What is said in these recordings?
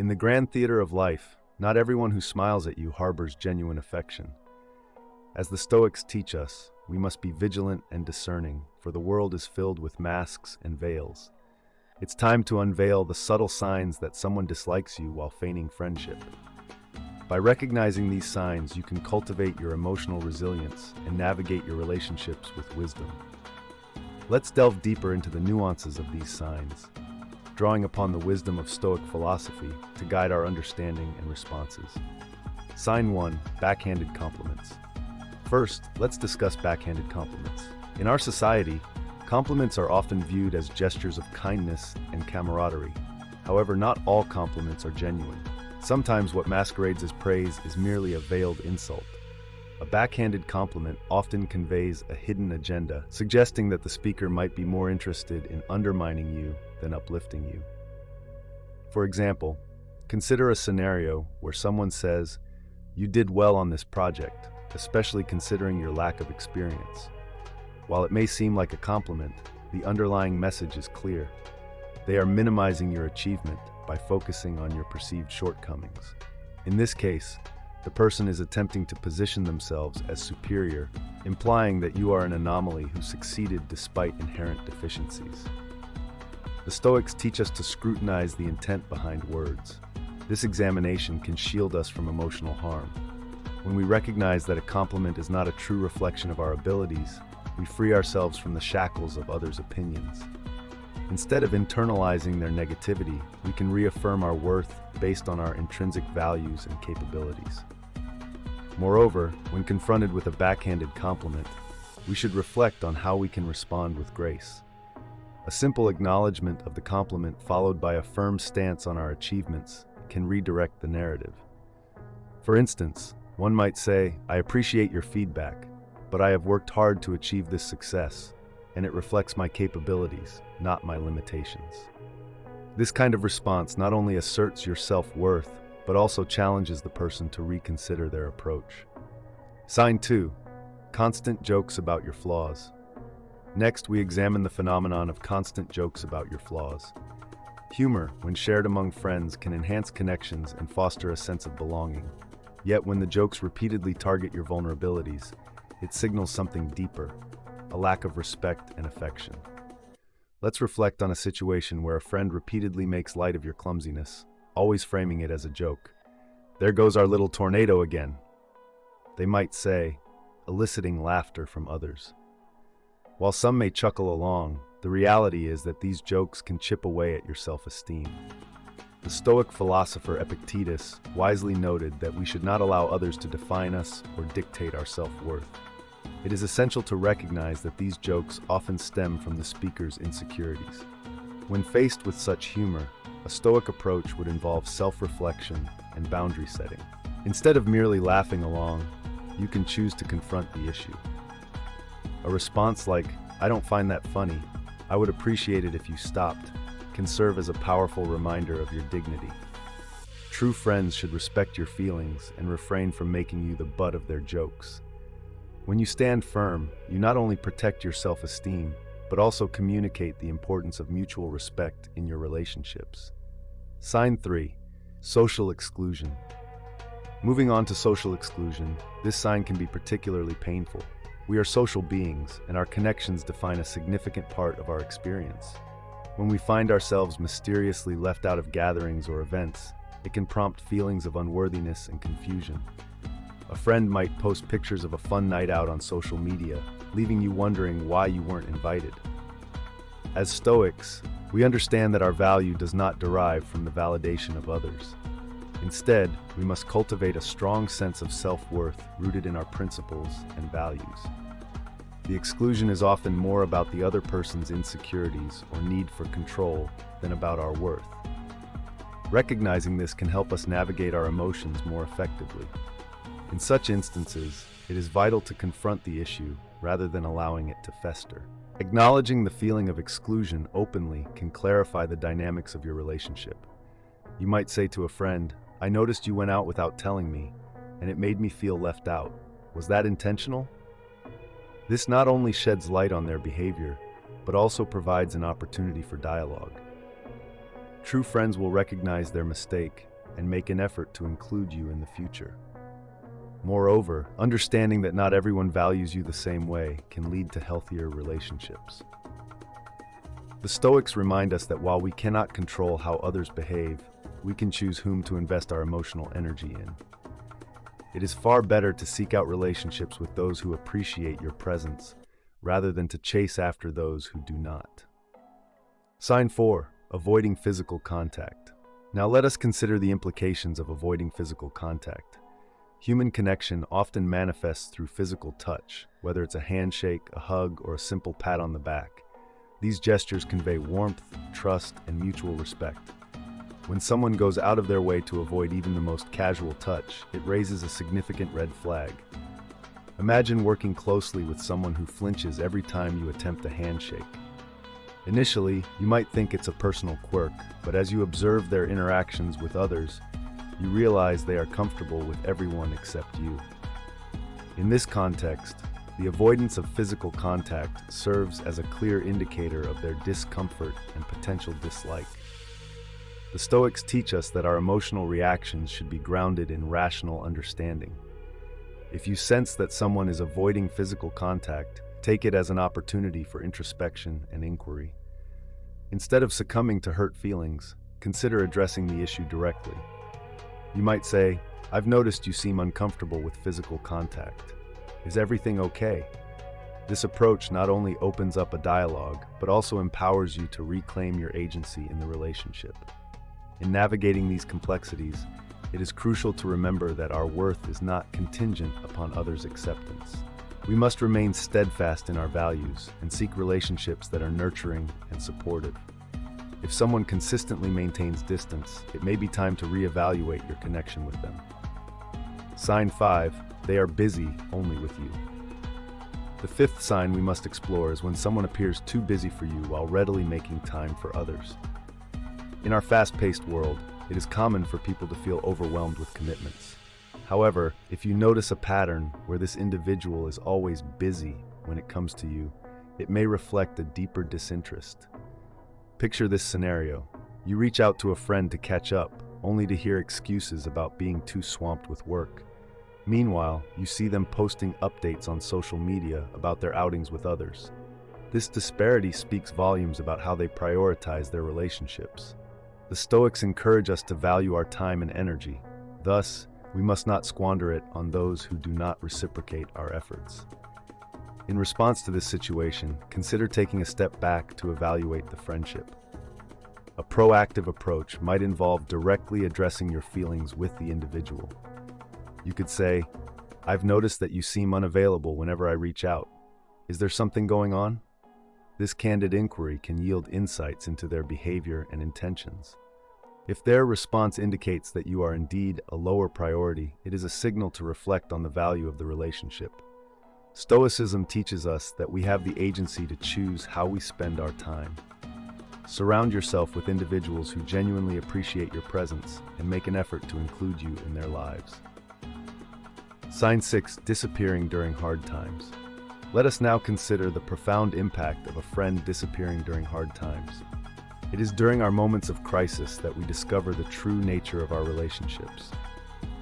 In the grand theater of life, not everyone who smiles at you harbors genuine affection. As the Stoics teach us, we must be vigilant and discerning, for the world is filled with masks and veils. It's time to unveil the subtle signs that someone dislikes you while feigning friendship. By recognizing these signs, you can cultivate your emotional resilience and navigate your relationships with wisdom. Let's delve deeper into the nuances of these signs, drawing upon the wisdom of Stoic philosophy to guide our understanding and responses. Sign 1. Backhanded compliments. First, let's discuss backhanded compliments. In our society, compliments are often viewed as gestures of kindness and camaraderie. However, not all compliments are genuine. Sometimes what masquerades as praise is merely a veiled insult. A backhanded compliment often conveys a hidden agenda, suggesting that the speaker might be more interested in undermining you than uplifting you. For example, consider a scenario where someone says, "You did well on this project," especially considering your lack of experience. While it may seem like a compliment, the underlying message is clear. They are minimizing your achievement by focusing on your perceived shortcomings. In this case, the person is attempting to position themselves as superior, implying that you are an anomaly who succeeded despite inherent deficiencies. The Stoics teach us to scrutinize the intent behind words. This examination can shield us from emotional harm. When we recognize that a compliment is not a true reflection of our abilities, we free ourselves from the shackles of others' opinions. Instead of internalizing their negativity, we can reaffirm our worth based on our intrinsic values and capabilities. Moreover, when confronted with a backhanded compliment, we should reflect on how we can respond with grace. A simple acknowledgement of the compliment followed by a firm stance on our achievements can redirect the narrative. For instance, one might say, "I appreciate your feedback, but I have worked hard to achieve this success, and it reflects my capabilities, not my limitations." This kind of response not only asserts your self-worth, but also challenges the person to reconsider their approach. Sign 2. Constant jokes about your flaws. Next, we examine the phenomenon of constant jokes about your flaws. Humor, when shared among friends, can enhance connections and foster a sense of belonging. Yet when the jokes repeatedly target your vulnerabilities, it signals something deeper, a lack of respect and affection. Let's reflect on a situation where a friend repeatedly makes light of your clumsiness, always framing it as a joke. "There goes our little tornado again," they might say, eliciting laughter from others. While some may chuckle along, the reality is that these jokes can chip away at your self-esteem. The Stoic philosopher Epictetus wisely noted that we should not allow others to define us or dictate our self-worth. It is essential to recognize that these jokes often stem from the speaker's insecurities. When faced with such humor, a Stoic approach would involve self-reflection and boundary setting. Instead of merely laughing along, you can choose to confront the issue. A response like, "I don't find that funny, I would appreciate it if you stopped," can serve as a powerful reminder of your dignity. True friends should respect your feelings and refrain from making you the butt of their jokes. When you stand firm, you not only protect your self-esteem, but also communicate the importance of mutual respect in your relationships. Sign 3. Social exclusion. Moving on to social exclusion, this sign can be particularly painful. We are social beings, and our connections define a significant part of our experience. When we find ourselves mysteriously left out of gatherings or events, it can prompt feelings of unworthiness and confusion. A friend might post pictures of a fun night out on social media, leaving you wondering why you weren't invited. As Stoics, we understand that our value does not derive from the validation of others. Instead, we must cultivate a strong sense of self-worth rooted in our principles and values. The exclusion is often more about the other person's insecurities or need for control than about our worth. Recognizing this can help us navigate our emotions more effectively. In such instances, it is vital to confront the issue rather than allowing it to fester. Acknowledging the feeling of exclusion openly can clarify the dynamics of your relationship. You might say to a friend, "I noticed you went out without telling me, and it made me feel left out. Was that intentional?" This not only sheds light on their behavior, but also provides an opportunity for dialogue. True friends will recognize their mistake and make an effort to include you in the future. Moreover, understanding that not everyone values you the same way can lead to healthier relationships. The Stoics remind us that while we cannot control how others behave, we can choose whom to invest our emotional energy in. It is far better to seek out relationships with those who appreciate your presence, rather than to chase after those who do not. Sign 4. Avoiding physical contact. Now let us consider the implications of avoiding physical contact. Human connection often manifests through physical touch, whether it's a handshake, a hug, or a simple pat on the back. These gestures convey warmth, trust, and mutual respect. When someone goes out of their way to avoid even the most casual touch, it raises a significant red flag. Imagine working closely with someone who flinches every time you attempt a handshake. Initially, you might think it's a personal quirk, but as you observe their interactions with others, you realize they are comfortable with everyone except you. In this context, the avoidance of physical contact serves as a clear indicator of their discomfort and potential dislike. The Stoics teach us that our emotional reactions should be grounded in rational understanding. If you sense that someone is avoiding physical contact, take it as an opportunity for introspection and inquiry. Instead of succumbing to hurt feelings, consider addressing the issue directly. You might say, "I've noticed you seem uncomfortable with physical contact. Is everything okay?" This approach not only opens up a dialogue, but also empowers you to reclaim your agency in the relationship. In navigating these complexities, it is crucial to remember that our worth is not contingent upon others' acceptance. We must remain steadfast in our values and seek relationships that are nurturing and supportive. If someone consistently maintains distance, it may be time to reevaluate your connection with them. Sign 5. They are busy only with you. The fifth sign we must explore is when someone appears too busy for you while readily making time for others. In our fast-paced world, it is common for people to feel overwhelmed with commitments. However, if you notice a pattern where this individual is always busy when it comes to you, it may reflect a deeper disinterest. Picture this scenario. You reach out to a friend to catch up, only to hear excuses about being too swamped with work. Meanwhile, you see them posting updates on social media about their outings with others. This disparity speaks volumes about how they prioritize their relationships. The Stoics encourage us to value our time and energy. Thus, we must not squander it on those who do not reciprocate our efforts. In response to this situation, consider taking a step back to evaluate the friendship. A proactive approach might involve directly addressing your feelings with the individual. You could say, "I've noticed that you seem unavailable whenever I reach out. Is there something going on?" This candid inquiry can yield insights into their behavior and intentions. If their response indicates that you are indeed a lower priority, it is a signal to reflect on the value of the relationship. Stoicism teaches us that we have the agency to choose how we spend our time. Surround yourself with individuals who genuinely appreciate your presence and make an effort to include you in their lives. Sign 6. Disappearing during hard times. Let us now consider the profound impact of a friend disappearing during hard times. It is during our moments of crisis that we discover the true nature of our relationships.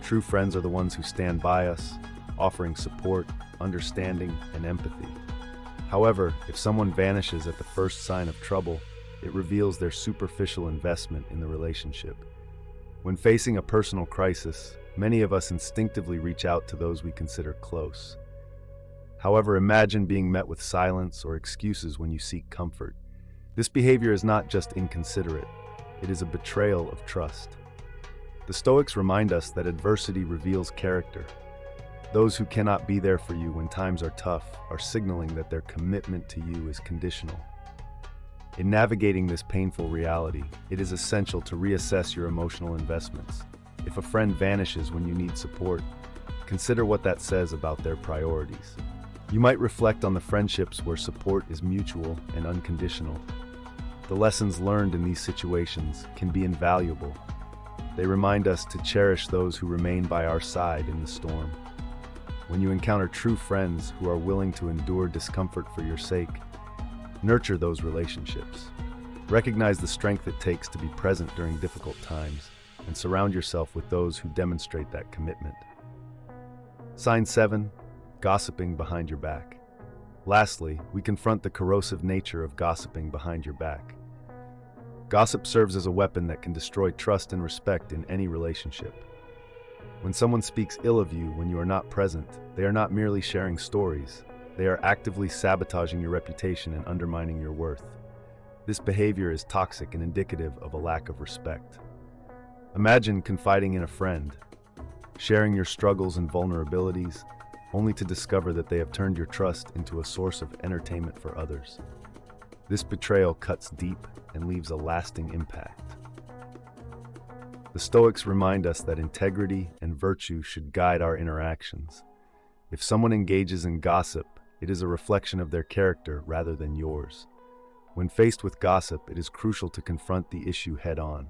True friends are the ones who stand by us, offering support, understanding, and empathy. However, if someone vanishes at the first sign of trouble, it reveals their superficial investment in the relationship. When facing a personal crisis, many of us instinctively reach out to those we consider close. However, imagine being met with silence or excuses when you seek comfort. This behavior is not just inconsiderate, it is a betrayal of trust. The Stoics remind us that adversity reveals character. Those who cannot be there for you when times are tough are signaling that their commitment to you is conditional. In navigating this painful reality, it is essential to reassess your emotional investments. If a friend vanishes when you need support, consider what that says about their priorities. You might reflect on the friendships where support is mutual and unconditional. The lessons learned in these situations can be invaluable. They remind us to cherish those who remain by our side in the storm. When you encounter true friends who are willing to endure discomfort for your sake, nurture those relationships. Recognize the strength it takes to be present during difficult times. and surround yourself with those who demonstrate that commitment. Sign 7. Gossiping behind your back. Lastly, we confront the corrosive nature of gossiping behind your back. Gossip serves as a weapon that can destroy trust and respect in any relationship. When someone speaks ill of you when you are not present, they are not merely sharing stories. They are actively sabotaging your reputation and undermining your worth. This behavior is toxic and indicative of a lack of respect. Imagine confiding in a friend, sharing your struggles and vulnerabilities, only to discover that they have turned your trust into a source of entertainment for others. This betrayal cuts deep and leaves a lasting impact. The Stoics remind us that integrity and virtue should guide our interactions. If someone engages in gossip, it is a reflection of their character rather than yours. When faced with gossip, it is crucial to confront the issue head-on.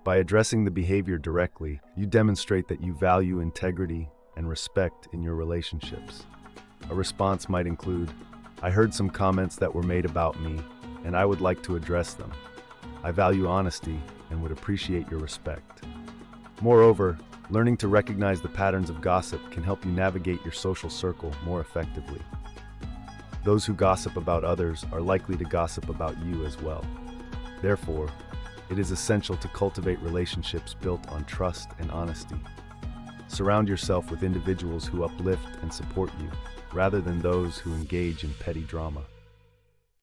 By addressing the behavior directly, you demonstrate that you value integrity and respect in your relationships. A response might include, "I heard some comments that were made about me, and I would like to address them. I value honesty and would appreciate your respect." Moreover, learning to recognize the patterns of gossip can help you navigate your social circle more effectively. Those who gossip about others are likely to gossip about you as well. Therefore, it is essential to cultivate relationships built on trust and honesty. Surround yourself with individuals who uplift and support you, rather than those who engage in petty drama.